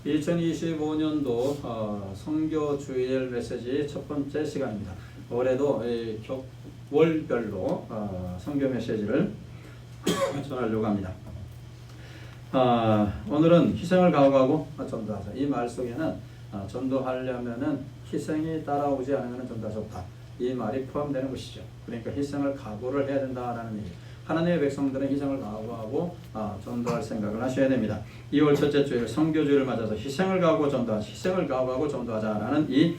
2025년도 선교 주일 메시지 첫 번째 시간입니다. 올해도 월별로 선교 메시지를 전하려고 합니다. 오늘은 희생을 각오하고 전도하자. 이 말 속에는 전도하려면은 희생이 따라오지 않으면 전도할 수 없다. 이 말이 포함되는 것이죠. 그러니까 희생을 각오를 해야 된다라는 얘기. 하나님의 백성들은 희생을 각오하고 전도할 생각을 하셔야 됩니다. 2월 첫째 주일 선교주를 맞아서 희생을 각오하고 전도하자, 희생을 각오하고 전도하자라는 이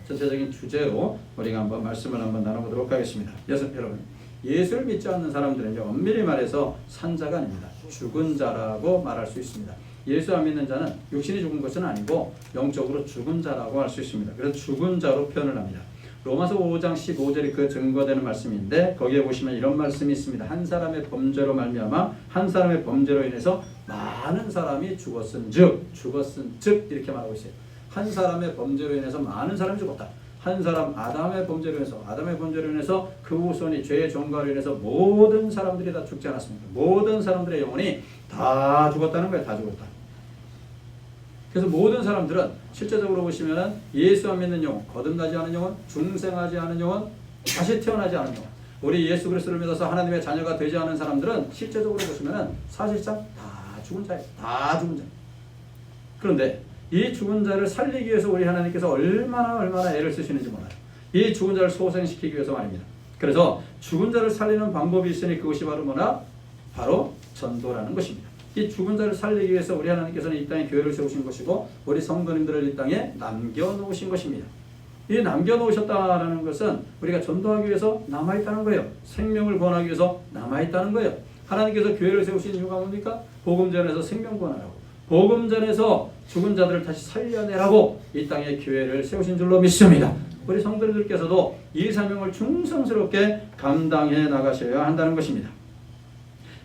전체적인 주제로 우리가 한번 말씀을 한번 나눠보도록 하겠습니다. 여러분, 예수를 믿지 않는 사람들은 엄밀히 말해서 산자가 아닙니다. 죽은 자라고 말할 수 있습니다. 예수 안 믿는 자는 육신이 죽은 것은 아니고 영적으로 죽은 자라고 할 수 있습니다. 그래서 죽은 자로 표현을 합니다. 로마서 5장 15절이 그 증거되는 말씀인데 거기에 보시면 이런 말씀이 있습니다. 한 사람의 범죄로 말미암아 한 사람의 범죄로 인해서 많은 사람이 죽었은즉 이렇게 말하고 있어요. 한 사람의 범죄로 인해서 많은 사람이 죽었다. 한 사람 아담의 범죄로 인해서 그 후손이 죄의 종과로 인해서 모든 사람들이 다 죽지 않았습니까? 모든 사람들의 영혼이 다 죽었다는 거예요. 다 죽었다. 그래서 모든 사람들은 실제적으로 보시면은 예수 안 믿는 영혼, 거듭나지 않은 영혼, 중생하지 않은 영혼, 다시 태어나지 않은 영혼, 우리 예수 그리스도를 믿어서 하나님의 자녀가 되지 않은 사람들은 실제적으로 보시면은 사실상 다 죽은 자예요. 다 죽은 자. 그런데 이 죽은 자를 살리기 위해서 우리 하나님께서 얼마나 애를 쓰시는지 몰라요. 이 죽은 자를 소생시키기 위해서 말입니다. 그래서 죽은 자를 살리는 방법이 있으니 그것이 바로 뭐냐? 바로 전도라는 것입니다. 이 죽은 자를 살리기 위해서 우리 하나님께서는 이 땅에 교회를 세우신 것이고 우리 성도님들을 이 땅에 남겨놓으신 것입니다. 이 남겨놓으셨다는 것은 우리가 전도하기 위해서 남아있다는 거예요. 생명을 구원하기 위해서 남아있다는 거예요. 하나님께서 교회를 세우신 이유가 뭡니까? 복음 전에서 생명 구원하라고, 복음 전에서 죽은 자들을 다시 살려내라고 이 땅에 교회를 세우신 줄로 믿습니다. 우리 성도님들께서도 이 사명을 충성스럽게 감당해 나가셔야 한다는 것입니다.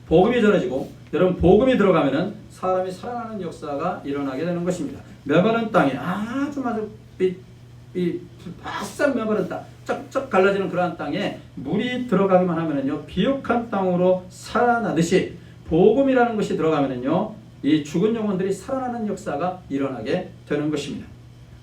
복음이 전해지고 여러분, 복음이 들어가면은 사람이 살아나는 역사가 일어나게 되는 것입니다. 메마른 땅에 아주 바싹 메마른 땅, 쩍쩍 갈라지는 그러한 땅에 물이 들어가기만 하면은요, 비옥한 땅으로 살아나듯이 복음이라는 것이 들어가면은요, 이 죽은 영혼들이 살아나는 역사가 일어나게 되는 것입니다.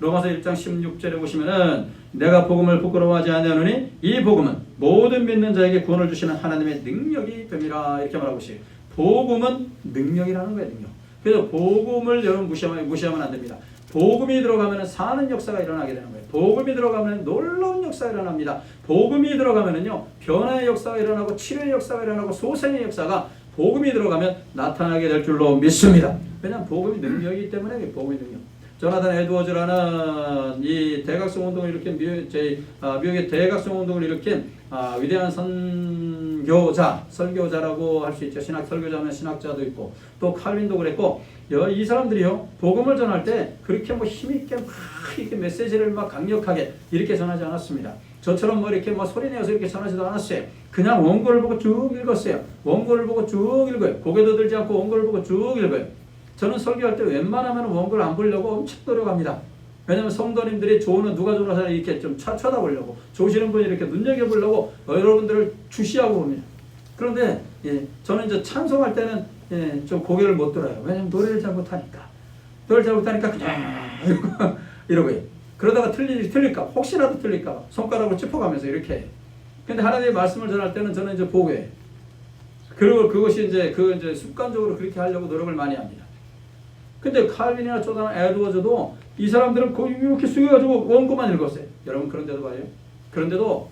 로마서 1장 16절에 보시면은 내가 복음을 부끄러워하지 아니하노니 이 복음은 모든 믿는 자에게 구원을 주시는 하나님의 능력이 됨이라 이렇게 말하고 있어요. 복음은 능력이라는 거예요. 능력. 그래서 복음을 여러분 무시하면 안 됩니다. 복음이 들어가면 사는 역사가 일어나게 되는 거예요. 복음이 들어가면 놀라운 역사가 일어납니다. 복음이 들어가면은요, 변화의 역사가 일어나고 치료의 역사가 일어나고 소생의 역사가 복음이 들어가면 나타나게 될 줄로 믿습니다. 왜냐하면 복음이 능력이기 때문에 복음이 능력. 조나단 에드워즈라는 이 대각성 운동을 일으킨 미국의 대각성 운동을 일으킨 위대한 설교자라고 할 수 있죠. 설교자면 신학자도 있고 또 칼빈도 그랬고, 이 사람들이요, 복음을 전할 때 그렇게 힘있게 막 이렇게 메시지를 막 강력하게 이렇게 전하지 않았습니다. 저처럼 이렇게 소리내어서 이렇게 전하지도 않았어요. 그냥 원고를 보고 쭉 읽었어요. 원고를 보고 쭉 읽어요. 고개도 들지 않고 원고를 보고 쭉 읽어요. 저는 설교할 때 웬만하면 원고를 안 보려고 엄청 노력합니다. 왜냐하면 성도님들이 좋으면 누가 좋아서 이렇게 좀 쳐다보려고, 좋으시는 분이 이렇게 눈여겨보려고 여러분들을 주시하고 봅니다. 그런데 저는 이제 찬송할 때는 좀 고개를 못 들어요. 왜냐하면 노래를 잘 못하니까. 그냥 이러고요. 그러다가 틀릴까, 혹시라도 틀릴까 손가락으로 짚어가면서 이렇게 해요. 근데 하나님의 말씀을 전할 때는 저는 이제 보고 해요. 그리고 그것이 이제 습관적으로 그렇게 하려고 노력을 많이 합니다. 근데 칼빈이나 조나단 에드워즈도 이 사람들은 거의 이렇게 숙여가지고 원고만 읽었어요. 여러분, 그런데도 봐요. 그런데도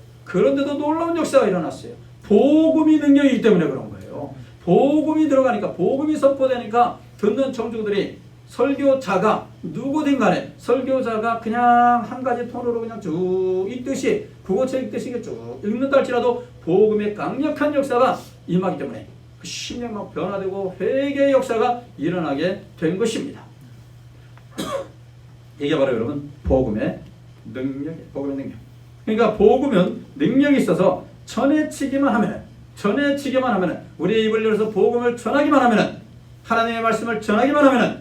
놀라운 역사가 일어났어요. 복음이 능력이기 때문에 그런 거예요. 복음이 들어가니까, 복음이 선포되니까 듣는 청중들이 설교자가 누구든 간에 설교자가 그냥 한 가지 톤으로 그냥 쭉 읽듯이, 국어책 읽듯이 쭉 읽는다 할지라도 복음의 강력한 역사가 임하기 때문에 그 심령 막 변화되고 회개의 역사가 일어나게 된 것입니다. 이게 바로 여러분 복음의 능력이에요. 복음의 능력. 그러니까 복음은 능력이 있어서 전해지기만 하면은 우리의 입을 열어서 복음을 전하기만 하면은, 하나님의 말씀을 전하기만 하면은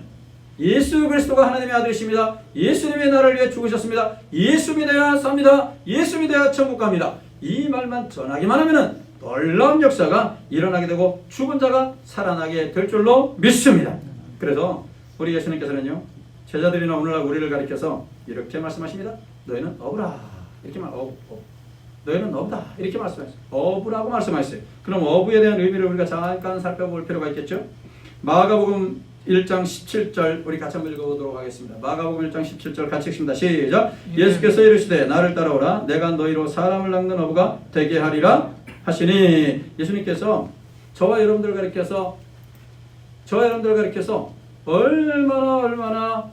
예수 그리스도가 하나님의 아들이십니다. 예수님의 나를 위해 죽으셨습니다. 예수 믿어야 삽니다. 예수 믿어야 천국 갑니다. 이 말만 전하기만 하면은 놀라운 역사가 일어나게 되고 죽은 자가 살아나게 될 줄로 믿습니다. 그래서 우리 예수님께서는요, 제자들이나 오늘날 우리를 가리켜서 이렇게 말씀하십니다. 너희는 어부라. 이렇게 너희는 어부다. 이렇게 말씀하셨어요. 어부라고 말씀하셨어요. 그럼 어부에 대한 의미를 우리가 잠깐 살펴볼 필요가 있겠죠. 마가복음 1장 17절 우리 같이 한번 읽어보도록 하겠습니다. 마가복음 1장 17절 같이 읽습니다. 시작. 예수께서 이르시되 나를 따라오라. 내가 너희로 사람을 낚는 어부가 되게 하리라 하시니. 예수님께서 저와 여러분들 가리켜서 얼마나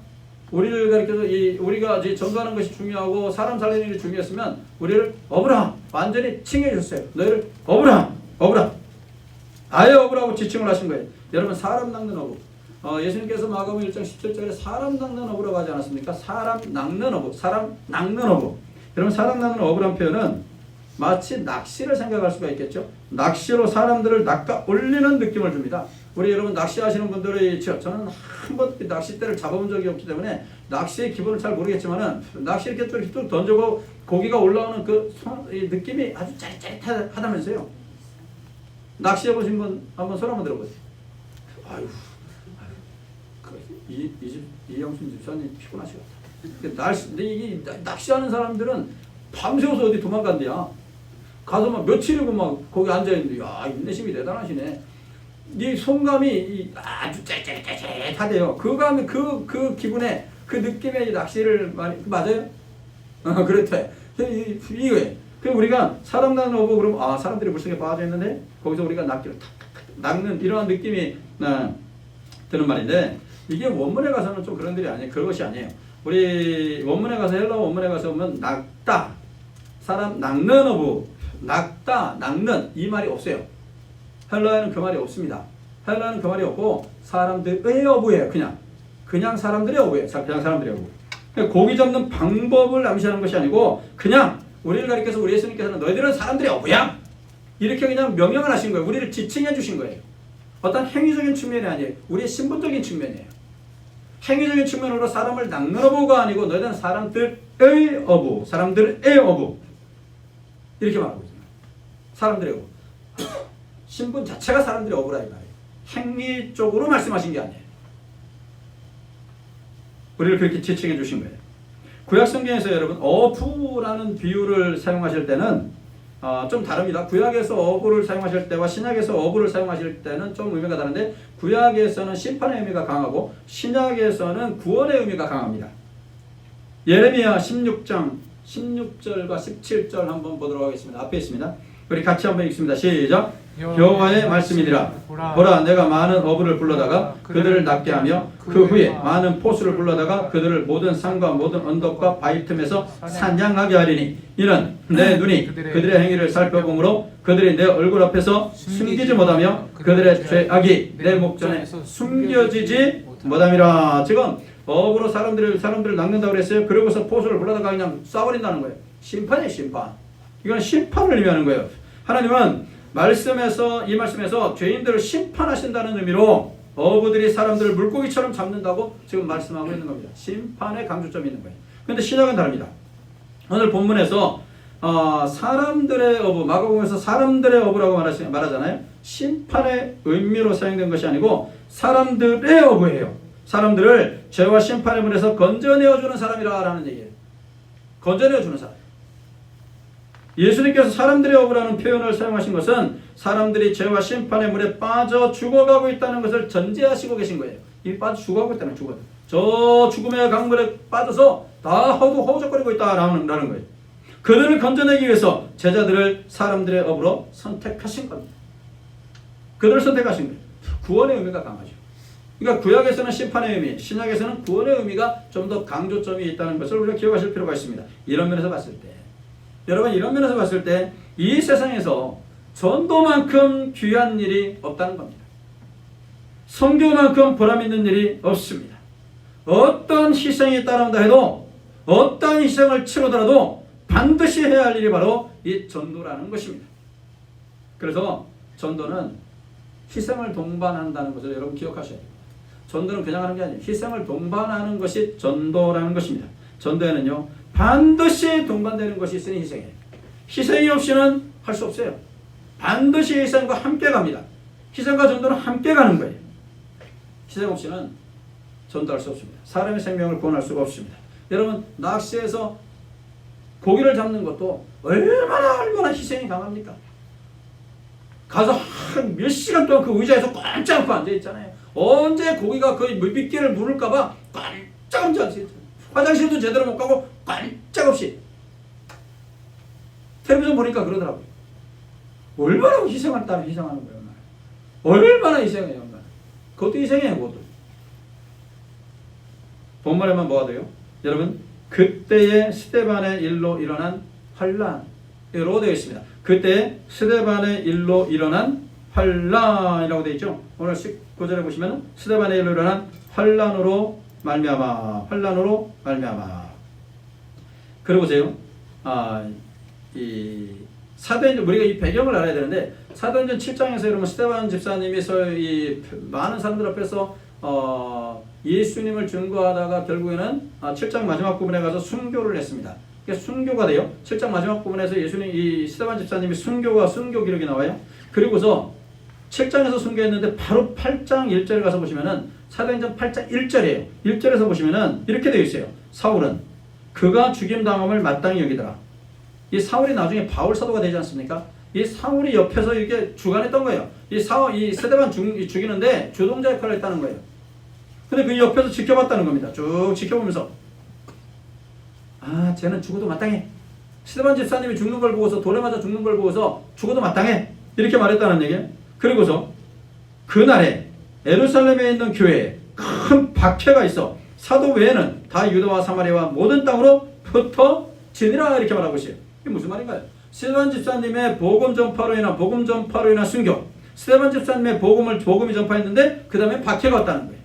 우리를 가리켜서 우리가 이제 전도하는 것이 중요하고 사람 살리는 일이 중요했으면 우리를 어부라 완전히 칭해 주셨어요. 너희를 어부라 아예 어부라고 지칭을 하신 거예요. 여러분 사람 낚는 어부. 예수님께서 마가복음 1장 17절에 사람 낚는 어부라고 하지 않았습니까? 사람 낚는 어부. 여러분 사람 낚는 어부란 표현은 마치 낚시를 생각할 수가 있겠죠. 낚시로 사람들을 낚아 올리는 느낌을 줍니다. 우리 여러분 낚시하시는 분들이 저는 한 번 낚싯대를 잡아본 적이 없기 때문에 낚시의 기본을 잘 모르겠지만은 낚시 이렇게 쭉 던져고 고기가 올라오는 그 느낌이 아주 짜릿짜릿하다면서요. 낚시해 보신 분 한번 손 한번 들어보세요. 아유, 이영순 집사님 피곤하시겠다. 근데 이 낚시하는 사람들은 밤새워서 어디 도망간대야. 가서 막 며칠이고 막 거기 앉아있는데, 야, 인내심이 대단하시네. 이 손감이 아주 짜릿짜릿하대요. 그감이 그 기분에 그 느낌의 이 낚시를 맞아요? 그렇대. 이거예요. 그럼 우리가 사람 낚는 어부 그러면 사람들이 물속에 빠져 있는데 거기서 우리가 낚기를 낚는 이러한 느낌이 드는 말인데 이게 원문에 가서는 좀 그런 들이 아니에요. 그것이 아니에요. 우리 원문에 가서 헬라어 원문에 가서 보면 낚다, 사람 낚는 어부, 낚다, 낚는 이 말이 없어요. 헬라어에는 그 말이 없습니다. 헬라어는 그 말이 없고 사람들의 어부예요. 그냥 사람들의 어부예요. 그냥 사람들의 어부. 고기 잡는 방법을 암시하는 것이 아니고 그냥 우리를 가리켜서 우리 예수님께서는 너희들은 사람들의 어부야. 이렇게 그냥 명령을 하신 거예요. 우리를 지칭해 주신 거예요. 어떤 행위적인 측면이 아니에요. 우리의 신분적인 측면이에요. 행위적인 측면으로 사람을 낚는 어부가 아니고 너희들은 사람들의 어부, 사람들의 어부 이렇게 말하고 있습니다. 사람들의 어부. 신분 자체가 사람들의 어부라 이 말이에요. 행위 쪽으로 말씀하신 게 아니에요. 우리를 그렇게 지칭해 주신 거예요. 구약성경에서 여러분 어부라는 비유를 사용하실 때는 좀 다릅니다. 구약에서 어부를 사용하실 때와 신약에서 어부를 사용하실 때는 좀 의미가 다른데 구약에서는 심판의 의미가 강하고 신약에서는 구원의 의미가 강합니다. 예레미야 16장 16절과 17절 한번 보도록 하겠습니다. 앞에 있습니다. 우리 같이 한번 읽습니다. 시작. 여호와의 말씀이니라. 보라 내가 많은 어부를 불러다가 그들을 낚게 하며 그 후에 많은 포수를 불러다가 그들을 모든 산과 모든 언덕과 바위 틈에서 사냥하게 하리니 이는 내 눈이 그들의 행위를 살펴보므로 그들이 내 얼굴 앞에서 숨기지 못하며 그들의 죄악이 내 목전에 숨겨지지 못함이라. 지금 어부로 사람들을 낚는다고 그랬어요. 그러고서 포수를 불러다가 그냥 쏴버린다는 거예요. 심판이에요. 심판. 이건 심판을 의미하는 거예요. 하나님은 이 말씀에서 죄인들을 심판하신다는 의미로 어부들이 사람들을 물고기처럼 잡는다고 지금 말씀하고 있는 겁니다. 심판의 강조점이 있는 거예요. 그런데 신약은 다릅니다. 오늘 본문에서 사람들의 어부, 마가복음에서 사람들의 어부라고 말하잖아요. 심판의 의미로 사용된 것이 아니고 사람들의 어부예요. 사람들을 죄와 심판의 문에서 건져내어주는 사람이라는 얘기예요. 건져내어주는 사람. 예수님께서 사람들의 어부라는 표현을 사용하신 것은 사람들이 죄와 심판의 물에 빠져 죽어가고 있다는 것을 전제하시고 계신 거예요. 이 빠져 죽어가고 있다는 거예요. 저 죽음의 강물에 빠져서 다 허우적거리고 있다라는 거예요. 그들을 건져내기 위해서 제자들을 사람들의 어부로 선택하신 겁니다. 그들을 선택하신 거예요. 구원의 의미가 강하죠. 그러니까 구약에서는 심판의 의미, 신약에서는 구원의 의미가 좀 더 강조점이 있다는 것을 우리가 기억하실 필요가 있습니다. 이런 면에서 봤을 때 여러분 이런 면에서 봤을 때 이 세상에서 전도만큼 귀한 일이 없다는 겁니다. 선교만큼 보람 있는 일이 없습니다. 어떤 희생이 따라온다 해도 어떤 희생을 치르더라도 반드시 해야 할 일이 바로 이 전도라는 것입니다. 그래서 전도는 희생을 동반한다는 것을 여러분 기억하셔야 됩니다. 전도는 그냥 하는 게 아니에요. 희생을 동반하는 것이 전도라는 것입니다. 전도에는요 반드시 동반되는 것이 있으니 희생이에요. 희생이 없이는 할 수 없어요. 반드시 희생과 함께 갑니다. 희생과 전도는 함께 가는 거예요. 희생 없이는 전도할 수 없습니다. 사람의 생명을 구원할 수가 없습니다. 여러분, 낚시에서 고기를 잡는 것도 얼마나 희생이 강합니까? 가서 한 몇 시간 동안 그 의자에서 꼼짝 않고 앉아 있잖아요. 언제 고기가 그 미끼를 물을까봐 꼼짝 없이 화장실도 제대로 못 가고 꼼짝없이 텔레비전 보니까 그러더라고요. 얼마나 희생할 땀에 희생하는 거예요. 얼마나 희생해요. 그것도 희생이에요. 그것도. 본문에만 뭐가 돼요? 여러분, 그때의 스데반의 일로 일어난 환란으로 되어 있습니다. 그때 스데반의 일로 일어난 환란이라고 되어 있죠. 오늘 19절에 보시면 스데반의 일로 일어난 환란으로 말미암아. 그리고 보세요. 이 사도행전, 우리가 이 배경을 알아야 되는데, 사도행전 7장에서 여러분 스데반 집사님이 이 많은 사람들 앞에서 예수님을 증거하다가 결국에는 7장 마지막 부분에 가서 순교를 했습니다. 그러니까 순교가 돼요. 7장 마지막 부분에서 이 스데반 집사님이 순교 기록이 나와요. 그리고서 7장에서 순교했는데 바로 8장 1절에 가서 보시면은 사도행전 8장 1절이에요. 1절에서 보시면은 이렇게 되어 있어요. 사울은 그가 죽임당함을 마땅히 여기더라. 이 사울이 나중에 바울 사도가 되지 않습니까? 이 사울이 옆에서 이렇게 주관했던 거예요. 이 스데반 죽이는데 주동자 역할을 했다는 거예요. 근데 그 옆에서 지켜봤다는 겁니다. 쭉 지켜보면서 쟤는 죽어도 마땅해. 스데반 집사님이 죽는 걸 보고서, 돌에 맞아 죽는 걸 보고서 죽어도 마땅해, 이렇게 말했다는 얘기예요. 그리고서 그날에 예루살렘에 있는 교회에 큰 박해가 있어 사도 외에는 다 유다와 사마리아와 모든 땅으로 흩어지니라, 이렇게 말하고 있어요. 이게 무슨 말인가요? 스데반 집사님의 복음 전파로 인한 순교, 스데반 집사님의 복음이 전파했는데 그 다음에 박해가 왔다는 거예요.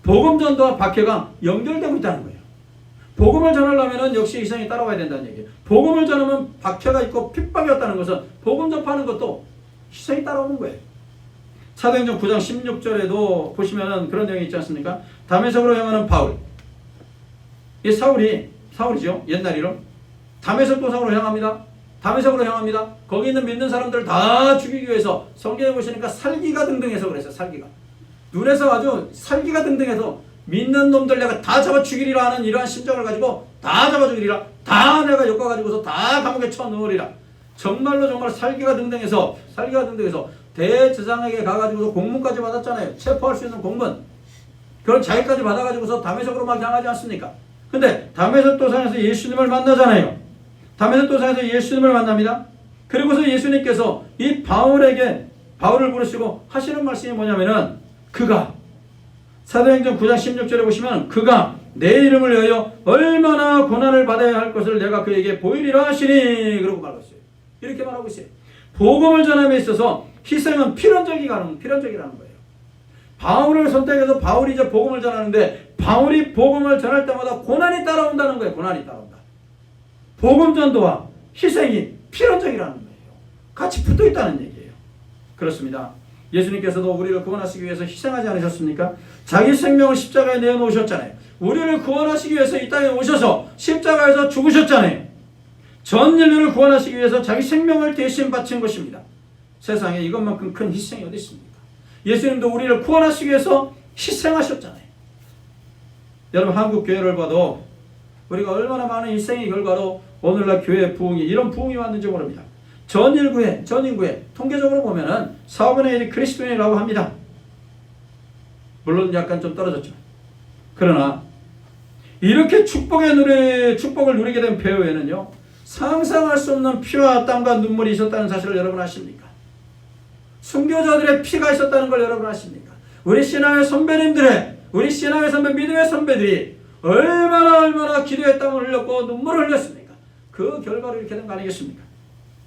복음 전도와 박해가 연결되고 있다는 거예요. 복음을 전하려면 역시 희생이 따라와야 된다는 얘기예요. 복음을 전하면 박해가 있고 핍박이 왔다는 것은 복음 전파하는 것도 희생이 따라오는 거예요. 사도행전 9장 16절에도 보시면은 그런 내용이 있지 않습니까? 다메섹으로 향하는 바울. 이 사울이죠. 옛날 이름. 다메섹 도상으로 향합니다. 거기 있는 믿는 사람들을 다 죽이기 위해서, 성경에 보시니까 살기가 등등해서 그랬어요. 살기가. 눈에서 아주 살기가 등등해서 믿는 놈들 내가 다 잡아 죽이리라 하는 이러한 심정을 가지고 다 잡아 죽이리라, 다 내가 엮어가지고서 다 감옥에 쳐넣으리라. 정말 살기가 등등해서 대제사장에게 가가지고서 공문까지 받았잖아요. 체포할 수 있는 공문. 그런 자기까지 받아가지고서 다메섹으로 막 향하지 않습니까? 근데 다메섹 도상에서 예수님을 만나잖아요. 다메섹 도상에서 예수님을 만납니다. 그리고서 예수님께서 이 바울을 부르시고 하시는 말씀이 뭐냐면은, 그가 사도행전 9장 16절에 보시면 그가 내 이름을 위하여 얼마나 고난을 받아야 할 것을 내가 그에게 보이리라 하시니, 그러고 말했어요. 이렇게 말하고 있어요. 복음을 전함에 있어서 희생은 필연적이라는 거예요. 바울을 선택해서 바울이 이제 복음을 전하는데, 바울이 복음을 전할 때마다 고난이 따라온다는 거예요. 고난이 따라온다. 복음 전도와 희생이 필연적이라는 거예요. 같이 붙어 있다는 얘기예요. 그렇습니다. 예수님께서도 우리를 구원하시기 위해서 희생하지 않으셨습니까? 자기 생명을 십자가에 내어놓으셨잖아요. 우리를 구원하시기 위해서 이 땅에 오셔서 십자가에서 죽으셨잖아요. 전 인류를 구원하시기 위해서 자기 생명을 대신 바친 것입니다. 세상에 이것만큼 큰 희생이 어디 있습니까? 예수님도 우리를 구원하시기 위해서 희생하셨잖아요. 여러분, 한국 교회를 봐도 우리가 얼마나 많은 희생의 결과로 오늘날 교회의 부흥이, 이런 부흥이 왔는지 모릅니다. 전 인구의 통계적으로 보면은 4분의 1이 그리스도인이라고 합니다. 물론 약간 좀 떨어졌죠. 그러나 이렇게 축복을 누리게 된 배후에는요, 상상할 수 없는 피와 땀과 눈물이 있었다는 사실을 여러분 아십니까? 순교자들의 피가 있었다는 걸 여러분 아십니까? 우리 신앙의 믿음의 선배들이 얼마나 기도의 땀을 흘렸고 눈물을 흘렸습니까? 그 결과로 이렇게 된 거 아니겠습니까?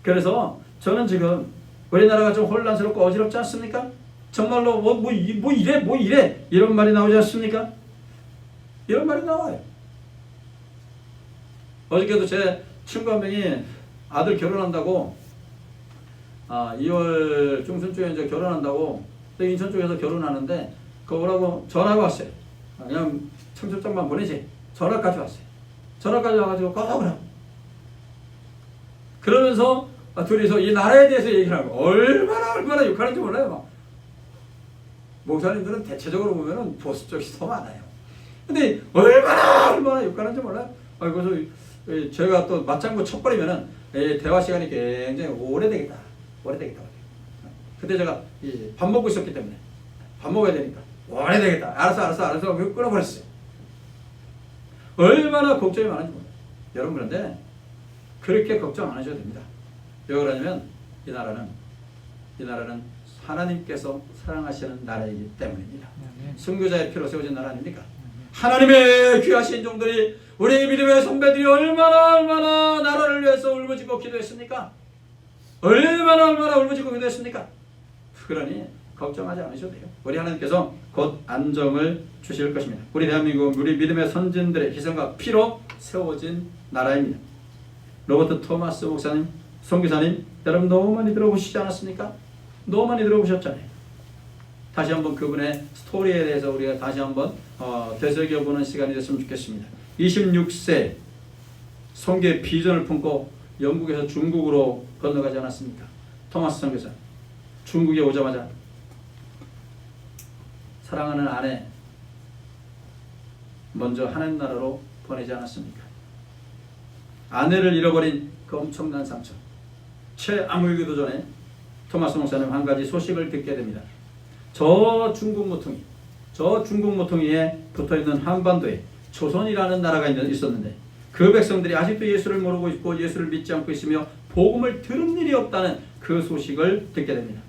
그래서 저는 지금 우리나라가 좀 혼란스럽고 어지럽지 않습니까? 정말로 뭐 이래 이런 말이 나오지 않습니까? 이런 말이 나와요. 어저께도 제 친구 한 명이 아들 결혼한다고 2월 중순쯤에 이제 결혼한다고 인천 쪽에서 결혼하는데 그거라고 전화가 왔어요. 그냥 청첩장만 보내지. 전화까지 왔어요. 전화까지 와가지고 꺼라고 그러면서 둘이서 이 나라에 대해서 얘기를 하고 얼마나 욕하는지 몰라요. 막 목사님들은 대체적으로 보면은 보수 쪽이 더 많아요. 근데 얼마나 욕하는지 몰라요. 그래서 제가 또 맞장구 쳤버리면은 대화 시간이 굉장히 오래되겠다. 그때 제가 밥 먹고 있었기 때문에 밥 먹어야 되니까 오래되겠다. 알았어. 끊어버렸어요. 얼마나 걱정이 많은지 몰라요. 여러분, 그런데 그렇게 걱정 안 하셔도 됩니다. 왜 그러냐면 이 나라는 하나님께서 사랑하시는 나라이기 때문입니다. 선교자의 피로 세워진 나라 아닙니까? 하나님의 귀하신 종들이, 우리 믿음의 선배들이 얼마나 나라를 위해서 울부짖고 기도했습니까? 얼마나 울부짖고 기도했습니까? 그러니 걱정하지 않으셔도 돼요. 우리 하나님께서 곧 안정을 주실 것입니다. 우리 대한민국, 우리 믿음의 선진들의 희생과 피로 세워진 나라입니다. 로버트 토마스 목사님, 선교사님, 여러분 너무 많이 들어보시지 않았습니까? 너무 많이 들어보셨잖아요. 다시 한번 그분의 스토리에 대해서 우리가 다시 한번 되새겨보는 시간이 됐으면 좋겠습니다. 26세 선교의 비전을 품고 영국에서 중국으로 건너가지 않았습니까? 토마스 선교사. 중국에 오자마자 사랑하는 아내 먼저 하나님 나라로 보내지 않았습니까? 아내를 잃어버린 그 엄청난 상처. 채 아무 일기도 전에 토마스 목사님 한 가지 소식을 듣게 됩니다. 저 중국 모퉁이에 붙어있는 한반도에 조선이라는 나라가 있었는데 그 백성들이 아직도 예수를 모르고 있고 예수를 믿지 않고 있으며 복음을 들은 일이 없다는 그 소식을 듣게 됩니다.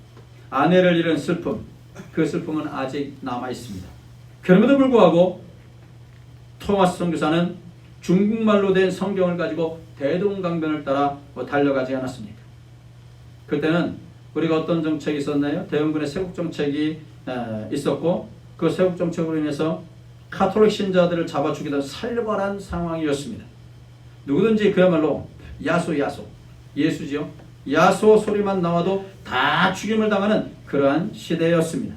아내를 잃은 슬픔, 그 슬픔은 아직 남아있습니다. 그럼에도 불구하고 토마스 선교사는 중국말로 된 성경을 가지고 대동강변을 따라 달려가지 않았습니까? 그때는 우리가 어떤 정책이 있었나요? 대원군의 세국정책이 있었고 그 세국정책으로 인해서 카톨릭 신자들을 잡아 죽이던 살벌한 상황이었습니다. 누구든지 그야말로 예수지요. 야소 소리만 나와도 다 죽임을 당하는 그러한 시대였습니다.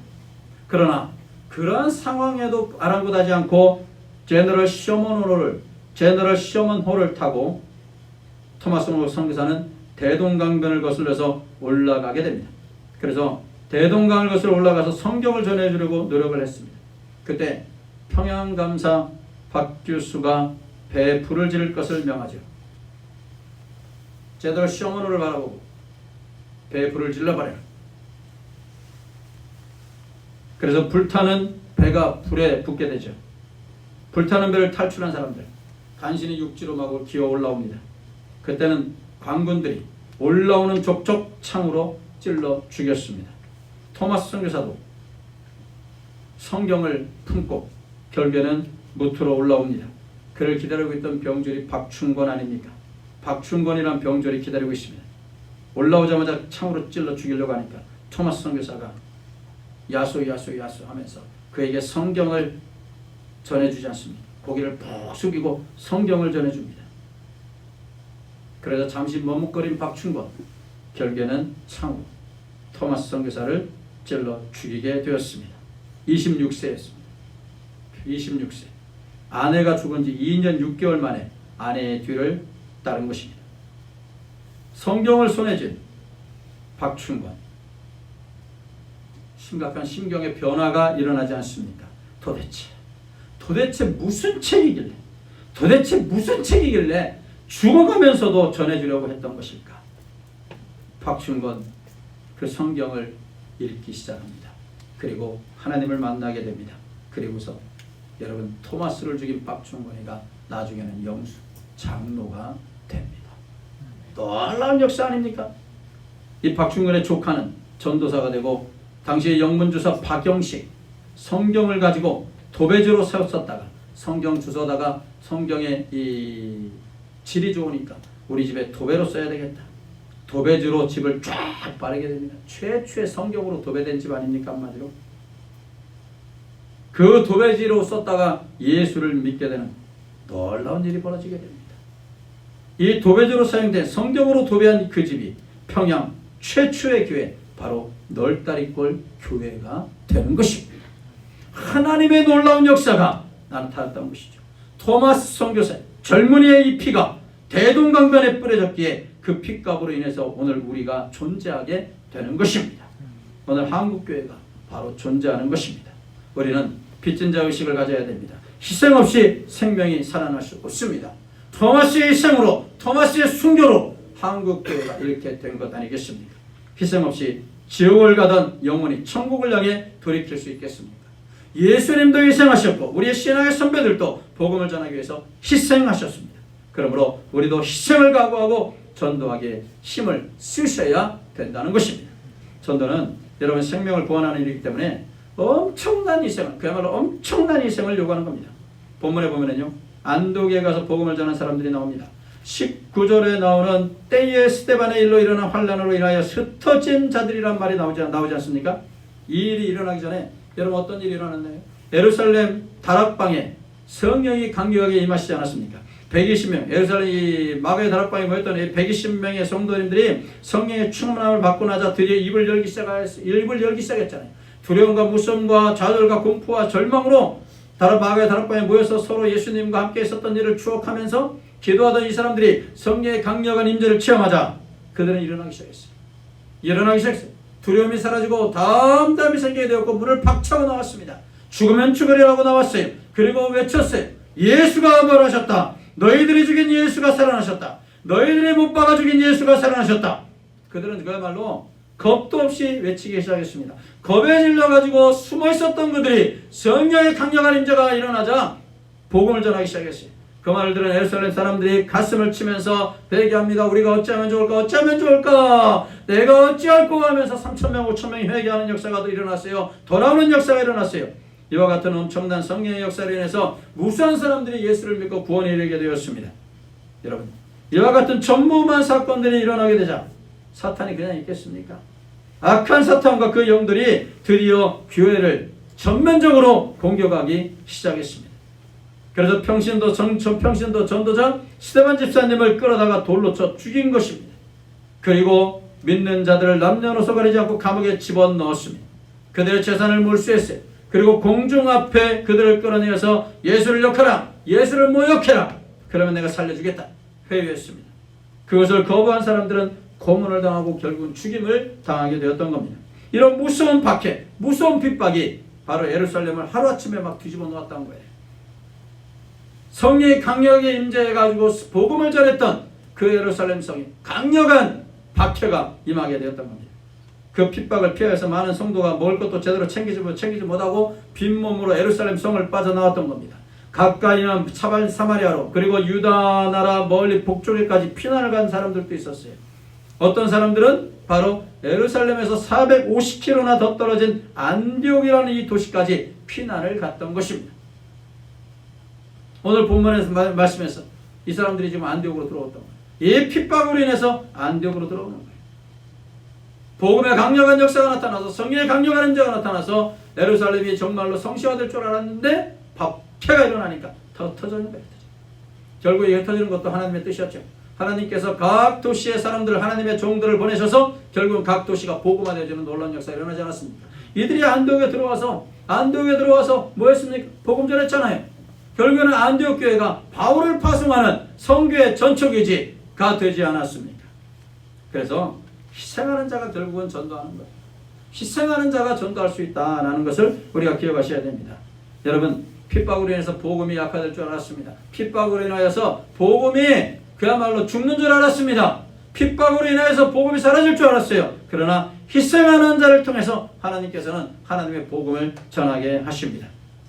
그러나 그러한 상황에도 아랑곳하지 않고 제너럴 셔먼호를 타고 토마스 선교사는 대동강변을 거슬러서 올라가게 됩니다. 그래서 대동강을 거슬러 올라가서 성경을 전해주려고 노력을 했습니다. 그때 평양감사 박규수가 배에 불을 지를 것을 명하죠. 제너럴 셔먼호를 바라보고 배에 불을 질러버려요. 그래서 불타는 배가 불에 붙게 되죠. 불타는 배를 탈출한 사람들 간신히 육지로 마구 기어 올라옵니다. 그때는 관군들이 올라오는 족족 창으로 찔러 죽였습니다. 토마스 선교사도 성경을 품고 결국에는 무트로 올라옵니다. 그를 기다리고 있던 병졸이 박충권 아닙니까? 박충권이란 병졸이 기다리고 있습니다. 올라오자마자 창으로 찔러 죽이려고 하니까 토마스 선교사가 야수 하면서 그에게 성경을 전해주지 않습니다. 고개를 푹 숙이고 성경을 전해줍니다. 그래서 잠시 머뭇거린 박충권, 결국에는 창으로 토마스 선교사를 찔러 죽이게 되었습니다. 26세였습니다. 26세. 아내가 죽은 지 2년 6개월 만에 아내의 뒤를 따른 것입니다. 성경을 손에 쥔 박충권. 심각한 심경의 변화가 일어나지 않습니까? 도대체 무슨 책이길래, 죽어가면서도 전해주려고 했던 것일까? 박충권 그 성경을 읽기 시작합니다. 그리고 하나님을 만나게 됩니다. 그리고서 여러분 토마스를 죽인 박충권이가 나중에는 영수 장로가 됩니다. 놀라운 역사 아닙니까? 이 박충권의 조카는 전도사가 되고 당시의 영문주사 박영식 성경을 가지고 도배지로 세웠었다가 성경 주워다가 성경의 이 질이 좋으니까 우리 집에 도배로 써야 되겠다. 도배지로 집을 쫙 바르게 됩니다. 최초의 성경으로 도배된 집 아닙니까? 한마디로. 그 도배지로 썼다가 예수를 믿게 되는 놀라운 일이 벌어지게 됩니다. 이 도배지로 사용된 성경으로 도배한 그 집이 평양 최초의 교회, 바로 널다리골 교회가 되는 것입니다. 하나님의 놀라운 역사가 나타났던 것이죠. 토마스 선교사 젊은이의 이 피가 대동강변에 뿌려졌기에 그 피값으로 인해서 오늘 우리가 존재하게 되는 것입니다. 오늘 한국교회가 바로 존재하는 것입니다. 우리는 빚진 자 의식을 가져야 됩니다. 희생 없이 생명이 살아날 수 없습니다. 토마스의 희생으로, 토마스의 순교로 한국교회가 이렇게 된 것 아니겠습니까? 희생 없이 지옥을 가던 영혼이 천국을 향해 돌이킬 수 있겠습니까? 예수님도 희생하셨고 우리의 신앙의 선배들도 복음을 전하기 위해서 희생하셨습니다. 그러므로 우리도 희생을 각오하고 전도하기에 힘을 쓰셔야 된다는 것입니다. 전도는 여러분 생명을 구원하는 일이기 때문에 엄청난 희생을, 그야말로 엄청난 희생을 요구하는 겁니다. 본문에 보면은요, 안독에 가서 복음을 전하는 사람들이 나옵니다. 19절에 나오는 때에 스데반의 일로 일어난 환란으로 인하여 흩어진 자들이란 말이 나오지 않습니까? 이 일이 일어나기 전에 여러분 어떤 일이 일어났나요? 예루살렘 다락방에 성령이 강력하게 임하시지 않았습니까? 120명, 예루살렘 마가의 다락방에 모였던 120명의 성도님들이 성령의 충만함을 받고 나자 드디어 입을 열기 시작했잖아요. 두려움과 무서움과 좌절과 공포와 절망으로 마가의 다락방에 모여서 서로 예수님과 함께 있었던 일을 추억하면서 기도하던 이 사람들이 성령의 강력한 임재를 체험하자 그들은 일어나기 시작했어요. 두려움이 사라지고 담담히 생기게 되었고 문을 박차고 나왔습니다. 죽으면 죽으리라고 나왔어요. 그리고 외쳤어요. 예수가 부활하셨다. 너희들이 죽인 예수가 살아나셨다. 너희들이 못 박아 죽인 예수가 살아나셨다. 그들은 그야말로 겁도 없이 외치기 시작했습니다. 겁에 질려가지고 숨어있었던 그들이 성령의 강력한 임재가 일어나자 복음을 전하기 시작했어요. 그 말을 들은 예루살렘 사람들이 가슴을 치면서 회개합니다. 우리가 어찌하면 좋을까? 내가 어찌할꼬 하면서 3,000명, 5,000명이 회개하는 역사가 일어났어요. 돌아오는 역사가 일어났어요. 이와 같은 엄청난 성령의 역사로 인해서 무수한 사람들이 예수를 믿고 구원에 이르게 되었습니다. 여러분, 이와 같은 전무후무한 사건들이 일어나게 되자 사탄이 그냥 있겠습니까? 악한 사탄과 그 영들이 드디어 교회를 전면적으로 공격하기 시작했습니다. 그래서 평신도 전도자 스데반 집사님을 끌어다가 돌로 쳐 죽인 것입니다. 그리고 믿는 자들을 남녀노소 가리지 않고 감옥에 집어넣었습니다. 그들의 재산을 몰수했어요. 그리고 공중 앞에 그들을 끌어내어서 예수를 욕하라, 예수를 모욕해라, 그러면 내가 살려주겠다 회유했습니다. 그것을 거부한 사람들은 고문을 당하고 결국은 죽임을 당하게 되었던 겁니다. 이런 무서운 박해, 무서운 핍박이 바로 예루살렘을 하루아침에 막 뒤집어 놓았다는 거예요. 성령이 강력하게 임재해가지고 복음을 전했던 그 예루살렘 성에 강력한 박해가 임하게 되었던 겁니다. 그 핍박을 피해서 많은 성도가 먹을 것도 제대로 챙기지 못하고 빈몸으로 예루살렘 성을 빠져나왔던 겁니다. 가까이는 사마리아로 그리고 유다 나라 멀리 북쪽에까지 피난을 간 사람들도 있었어요. 어떤 사람들은 바로 예루살렘에서 450km나 더 떨어진 안디옥이라는 이 도시까지 피난을 갔던 것입니다. 오늘 본문에서 말씀해서 이 사람들이 지금 안디옥으로 들어왔던 거예요. 이 핍박으로 인해서 안디옥으로 들어오는 거예요. 복음의 강력한 역사가 나타나서 성령의 강력한 임재가 나타나서 예루살렘이 정말로 성시화될 줄 알았는데 박해가 일어나니까 더 터지는 거예요. 결국 이게 터지는 것도 하나님의 뜻이었죠. 하나님께서 각 도시의 사람들, 하나님의 종들을 보내셔서 결국은 각 도시가 복음화되어지는 놀라운 역사가 일어나지 않았습니까? 이들이 안디옥에 들어와서 뭐 했습니까? 복음 전했잖아요. 결국에는 안디옥 교회가 바울을 파송하는 성교의 전초기지가 되지 않았습니까? 그래서 희생하는 자가 결국은 전도하는 거예요. 희생하는 자가 전도할 수 있다는 것을 우리가 기억하셔야 됩니다. 여러분, 핍박으로 인해서 복음이 약화될 줄 알았습니다. 핍박으로 인하여서 복음이 그야말로 죽는 줄 알았습니다. 핍박으로 인하여서 복음이 사라질 줄 알았어요. 그러나 희생하는 자를 통해서 하나님께서는 하나님의 복음을 전하게 하십니다.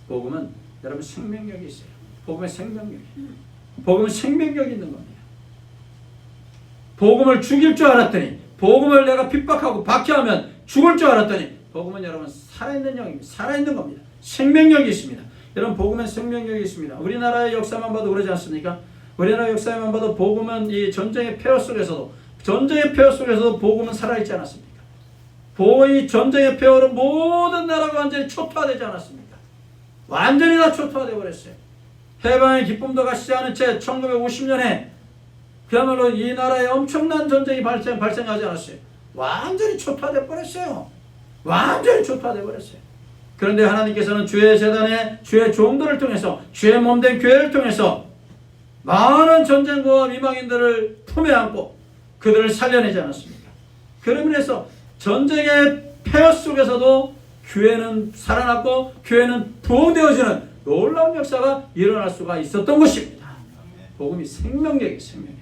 복음은 여러분 생명력이 있어요. 복음의 생명력이. 복음은 생명력이 있는 겁니다. 복음을 죽일 줄 알았더니, 복음을 내가 핍박하고 박해하면 죽을 줄 알았더니, 복음은 여러분 살아있는 영입니다. 살아있는 겁니다. 생명력이 있습니다. 여러분, 복음은 생명력이 있습니다. 우리나라의 역사만 봐도 그러지 않습니까? 우리나라 역사만 봐도 복음은 이 전쟁의 폐허 속에서도 복음은 살아있지 않았습니까? 이 전쟁의 폐허로 모든 나라가 완전히 초토화되지 않았습니까? 완전히 다 초토화되어 버렸어요. 해방의 기쁨도 가시지 않은 채 1950년에 그야말로 이 나라에 엄청난 전쟁이 발생하지 않았어요. 완전히 초토화되어 버렸어요. 완전히 초토화되어 버렸어요. 그런데 하나님께서는 주의 재단에 주의 종들을 통해서, 주의 몸된 교회를 통해서 많은 전쟁과 미망인들을 품에 안고 그들을 살려내지 않았습니까? 그러면서 전쟁의 폐허 속에서도 교회는 살아났고 교회는 부흥되어지는 놀라운 역사가 일어날 수가 있었던 것입니다. 복음이 생명력이 생명력.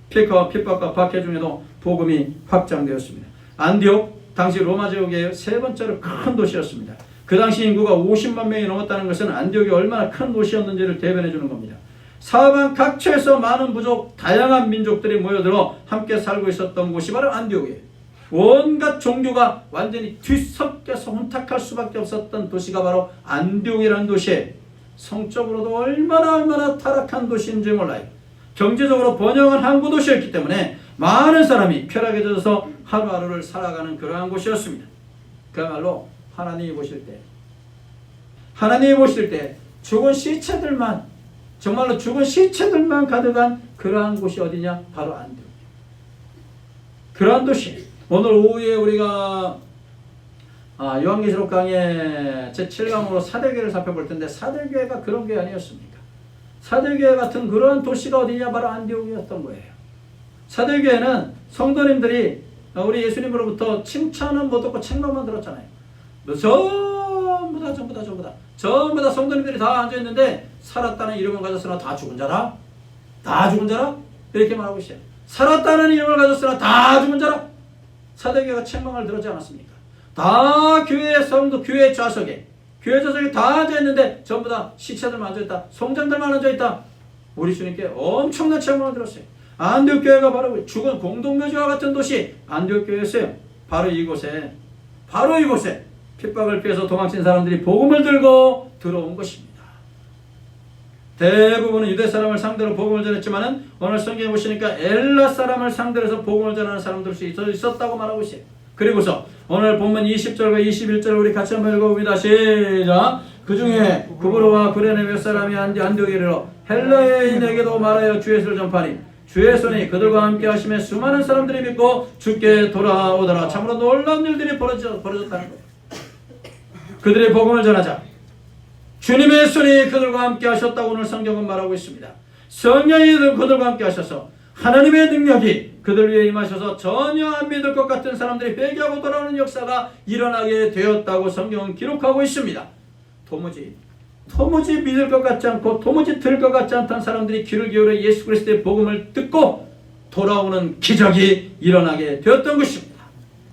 피해와 핍박과 박해 중에도 복음이 확장되었습니다. 안디옥 당시 로마 제국의 세 번째로 큰 도시였습니다. 그 당시 인구가 50만 명이 넘었다는 것은 안디옥이 얼마나 큰 도시였는지를 대변해 주는 겁니다. 사방 각처에서 많은 부족, 다양한 민족들이 모여들어 함께 살고 있었던 곳이 바로 안디옥이에요. 온갖 종교가 완전히 뒤섞여서 혼탁할 수밖에 없었던 도시가 바로 안디옥이라는 도시에 성적으로도 얼마나 타락한 도시인지 몰라요. 경제적으로 번영한 항구 도시였기 때문에 많은 사람이 쾌락에 젖어서 하루하루를 살아가는 그러한 곳이었습니다. 그야말로 하나님이 보실 때 죽은 시체들만, 정말로 죽은 시체들만 가득한 그러한 곳이 어디냐? 바로 안디옥. 그러한 도시. 오늘 오후에 우리가 요한계시록 강의 제7강으로 사대교회를 살펴볼 텐데, 사대교회가 그런 교회 아니었습니까? 사대교회 같은 그런 도시가 어디냐? 바로 안디옥이었던 거예요. 사대교회는 성도님들이 우리 예수님으로부터 칭찬은 못 듣고 책망만 들었잖아요. 전부 다 성도님들이 다 앉아있는데, 살았다는 이름을 가졌으나 다 죽은 자라? 다 죽은 자라? 이렇게 말하고 있어요. 살았다는 이름을 가졌으나 다 죽은 자라? 사대교회가 책망을 들었지 않았습니까? 다 교회의 성도, 교회 좌석에 다 앉아있는데 전부 다 시체들만 앉아있다. 성장들만 앉아있다. 우리 주님께 엄청난 책망을 들었어요. 안디옥 교회가 바로 죽은 공동묘지와 같은 도시 안디옥 교회였어요. 바로 이곳에 핍박을 피해서 도망친 사람들이 복음을 들고 들어온 것입니다. 대부분은 유대 사람을 상대로 복음을 전했지만은 오늘 성경에 보시니까 엘라 사람을 상대로 해서 복음을 전하는 사람들이 있었다고 말하고 있어요. 그리고서 오늘 본문 20절과 21절을 우리 같이 한번 읽어봅니다. 시작. 그 중에 구브로와 구레네 몇 사람이 안디옥에 이르러 헬라인에게도 말하여 주 예수를 전파하니 주의 손이 그들과 함께 하심에 수많은 사람들이 믿고 주께 돌아오더라. 참으로 놀라운 일들이 벌어졌다는 거예요. 그들의 복음을 전하자 주님의 손이 그들과 함께 하셨다고 오늘 성경은 말하고 있습니다. 성령이 그들과 함께 하셔서 하나님의 능력이 그들 위에 임하셔서 전혀 안 믿을 것 같은 사람들이 회개하고 돌아오는 역사가 일어나게 되었다고 성경은 기록하고 있습니다. 도무지 믿을 것 같지 않고 도무지 들을 것 같지 않던 사람들이 귀를 기울여 예수 그리스도의 복음을 듣고 돌아오는 기적이 일어나게 되었던 것입니다.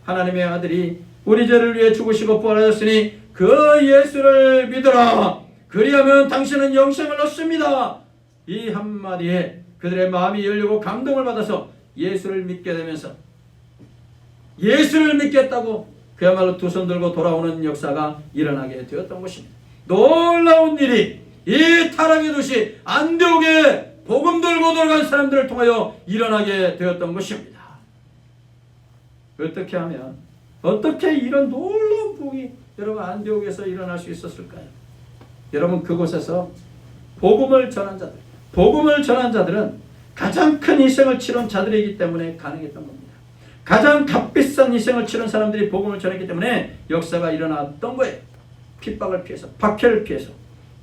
하나님의 아들이 우리 죄를 위해 죽으시고 부활하셨으니 그 예수를 믿어라. 그리하면 당신은 영생을 얻습니다. 이 한마디에 그들의 마음이 열리고 감동을 받아서 예수를 믿게 되면서 예수를 믿겠다고 그야말로 두 손 들고 돌아오는 역사가 일어나게 되었던 것입니다. 놀라운 일이 이 타락의 도시 안디옥에 복음 들고 돌아간 사람들을 통하여 일어나게 되었던 것입니다. 어떻게 이런 놀라운 복이 여러분 안디옥에서 일어날 수 있었을까요? 여러분 그곳에서 복음을 전한 자들은 가장 큰 희생을 치른 자들이기 때문에 가능했던 겁니다. 가장 값비싼 희생을 치른 사람들이 복음을 전했기 때문에 역사가 일어났던 거예요. 핍박을 피해서, 박해를 피해서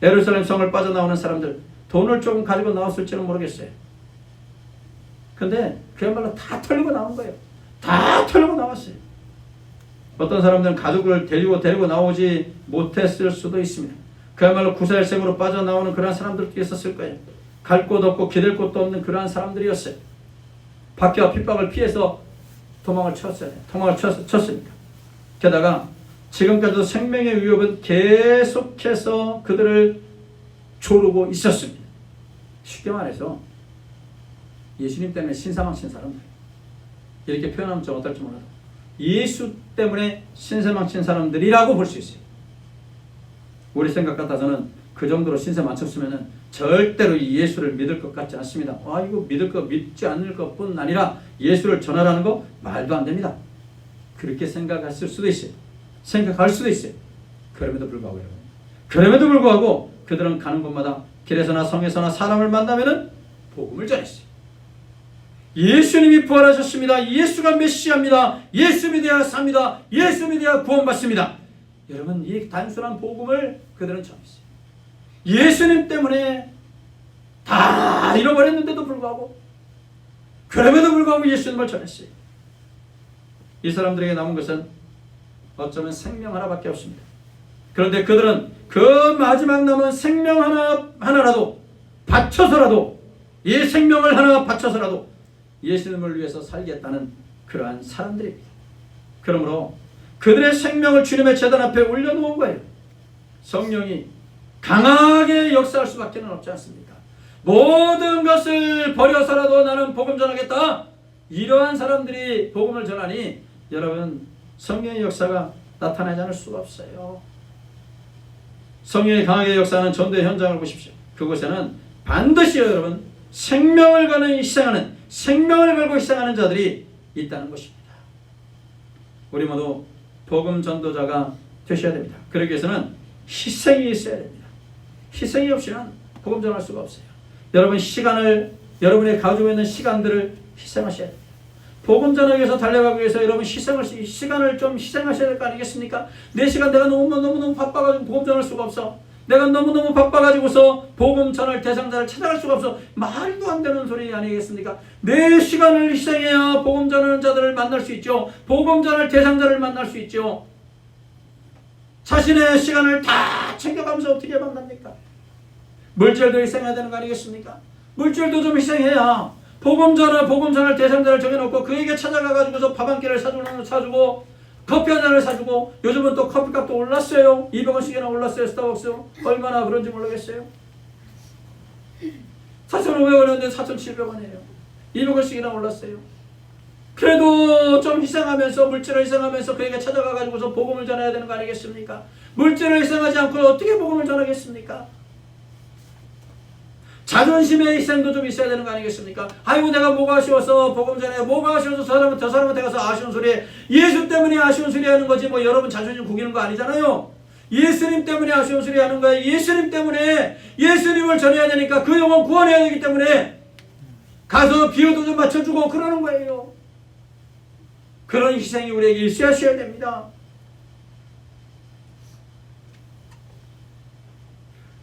예루살렘 성을 빠져나오는 사람들, 돈을 조금 가지고 나왔을지는 모르겠어요. 근데 그야말로 다 털리고 나온 거예요. 다 털리고 나왔어요. 어떤 사람들은 가족을 데리고 나오지 못했을 수도 있습니다. 그야말로 구사일생으로 빠져나오는 그러한 사람들도 있었을 거예요. 갈 곳 없고 기댈 곳도 없는 그러한 사람들이었어요. 박해와 핍박을 피해서 도망을 쳤으니까. 게다가 지금까지도 생명의 위협은 계속해서 그들을 조르고 있었습니다. 쉽게 말해서 예수님 때문에 신사망친 사람들, 이렇게 표현하면 좀 어떨지 몰라도 예수 때문에 신세망친 사람들이라고 볼 수 있어요. 우리 생각 같아서는 그 정도로 신세 망쳤으면 절대로 예수를 믿을 것 같지 않습니다. 이거 믿지 않을 것뿐 아니라 예수를 전하라는 거 말도 안 됩니다. 그렇게 생각할 수도 있어요. 그럼에도 불구하고 그들은 가는 곳마다 길에서나 성에서나 사람을 만나면은 복음을 전했어요. 예수님이 부활하셨습니다. 예수가 메시아입니다. 예수 믿어야 삽니다. 예수 믿어야 구원받습니다. 여러분 이 단순한 복음을 그들은 전했어요. 예수님 때문에 다 잃어버렸는데도 불구하고 그럼에도 불구하고 예수님을 전했어요. 이 사람들에게 남은 것은 어쩌면 생명 하나밖에 없습니다. 그런데 그들은 그 마지막 남은 생명 하나라도 바쳐서라도, 이 생명을 하나 바쳐서라도 예수님을 위해서 살겠다는 그러한 사람들입니다. 그러므로 그들의 생명을 주님의 제단 앞에 올려놓은 거예요. 성령이 강하게 역사할 수밖에 없지 않습니까? 모든 것을 버려서라도 나는 복음 전하겠다. 이러한 사람들이 복음을 전하니 여러분, 성령의 역사가 나타나지 않을 수가 없어요. 성령이 강하게 역사하는 전도의 현장을 보십시오. 그곳에는 반드시 여러분, 생명을 걸고 희생하는 자들이 있다는 것입니다. 우리 모두 복음 전도자가 되셔야 됩니다. 그러기 위해서는 희생이 있어야 됩니다. 희생이 없이는 복음 전할 수가 없어요. 여러분, 여러분이 가지고 있는 시간들을 희생하셔야 됩니다. 복음 전하기 위해서 달려가기 위해서 여러분 시간을 좀 희생하셔야 될 거 아니겠습니까? 내 시간 내가 너무 바빠가지고 복음 전할 수가 없어. 내가 너무너무 바빠가지고서 복음 전할 대상자를 찾아갈 수가 없어. 말도 안 되는 소리 아니겠습니까? 내 시간을 희생해야 복음 전하는 자들을 만날 수 있죠. 복음 전할 대상자를 만날 수 있죠. 자신의 시간을 다 챙겨가면서 어떻게 만납니까? 물질도 희생해야 되는 거 아니겠습니까? 물질도 좀 희생해야 복음 전할 대상자를 정해놓고 그에게 찾아가가지고서 밥 한 끼를 사주고 커피 한 잔을 사주고, 요즘은 또 커피값도 올랐어요. 200원씩이나 올랐어요. 스타벅스. 얼마나 그런지 모르겠어요. 4,500원이었는데 4,700원이에요. 200원씩이나 올랐어요. 그래도 좀 희생하면서, 물질을 희생하면서 그에게 찾아가가지고서 복음을 전해야 되는 거 아니겠습니까? 물질을 희생하지 않고 어떻게 복음을 전하겠습니까? 자존심의 희생도 좀 있어야 되는 거 아니겠습니까? 아이고, 내가 뭐가 아쉬워서 복음 전해, 뭐가 아쉬워서 저 사람한테 가서 아쉬운 소리, 예수 때문에 아쉬운 소리 하는 거지 뭐 여러분 자존심 구기는 거 아니잖아요. 예수님 때문에 아쉬운 소리 하는 거예요. 예수님 때문에, 예수님을 전해야 되니까 그 영혼 구원해야 되기 때문에 가서 비유도 좀 맞춰주고 그러는 거예요. 그런 희생이 우리에게 있어야 됩니다.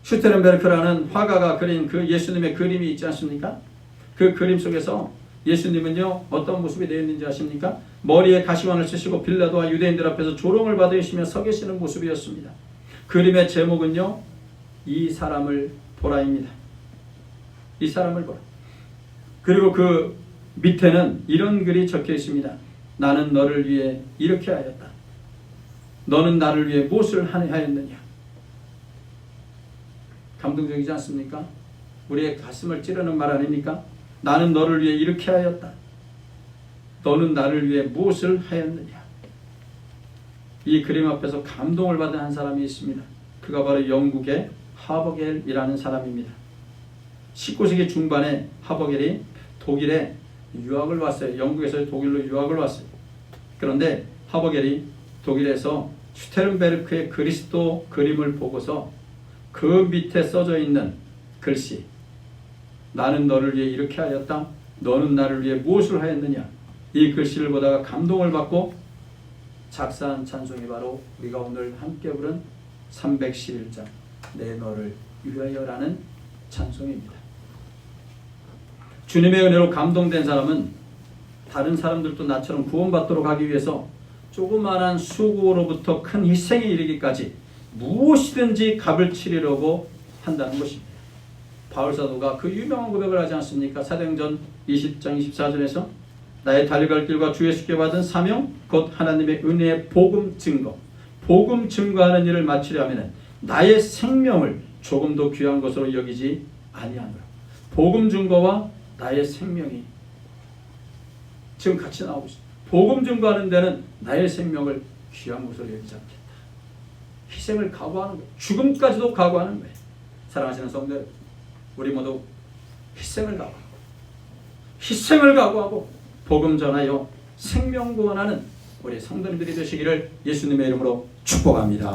슈테른베르크라는 화가가 그린 그 예수님의 그림이 있지 않습니까? 그 그림 속에서 예수님은요, 어떤 모습이 되어 있는지 아십니까? 머리에 가시관을 쓰시고 빌라도와 유대인들 앞에서 조롱을 받으시며 서 계시는 모습이었습니다. 그림의 제목은요, 이 사람을 보라입니다. 이 사람을 보라. 그리고 그 밑에는 이런 글이 적혀 있습니다. 나는 너를 위해 이렇게 하였다. 너는 나를 위해 무엇을 하였느냐? 감동적이지 않습니까? 우리의 가슴을 찌르는 말 아닙니까? 나는 너를 위해 이렇게 하였다. 너는 나를 위해 무엇을 하였느냐? 이 그림 앞에서 감동을 받은 한 사람이 있습니다. 그가 바로 영국의 하버겔이라는 사람입니다. 19세기 중반에 하버겔이 독일에 유학을 왔어요. 영국에서 독일로 유학을 왔어요. 그런데 하버겔이 독일에서 슈테른베르크의 그리스도 그림을 보고서 그 밑에 써져 있는 글씨, 나는 너를 위해 이렇게 하였다. 너는 나를 위해 무엇을 하였느냐? 이 글씨를 보다가 감동을 받고 작사한 찬송이 바로 우리가 오늘 함께 부른 311장 내 너를 위하여라는 찬송입니다. 주님의 은혜로 감동된 사람은 다른 사람들도 나처럼 구원받도록 하기 위해서 조그마한 수고로부터 큰 희생에 이르기까지 무엇이든지 값을 치르려고 한다는 것입니다. 바울사도가 그 유명한 고백을 하지 않습니까? 사도행전 20장 24절에서 나의 달려갈 길과 주 예수께 받은 사명 곧 하나님의 은혜의 복음 증거하는 일을 마치려면 나의 생명을 조금도 귀한 것으로 여기지 아니하노라. 복음 증거와 나의 생명이 지금 같이 나오고 있습니다. 복음 증거하는 데는 나의 생명을 귀한 것으로 여기지 않겠다. 희생을 각오하는 거예요. 죽음까지도 각오하는 거예요. 사랑하시는 성도 여러분, 우리 모두 희생을 각오하고 복음 전하여 생명 구원하는 우리 성도님들이 되시기를 예수님의 이름으로 축복합니다.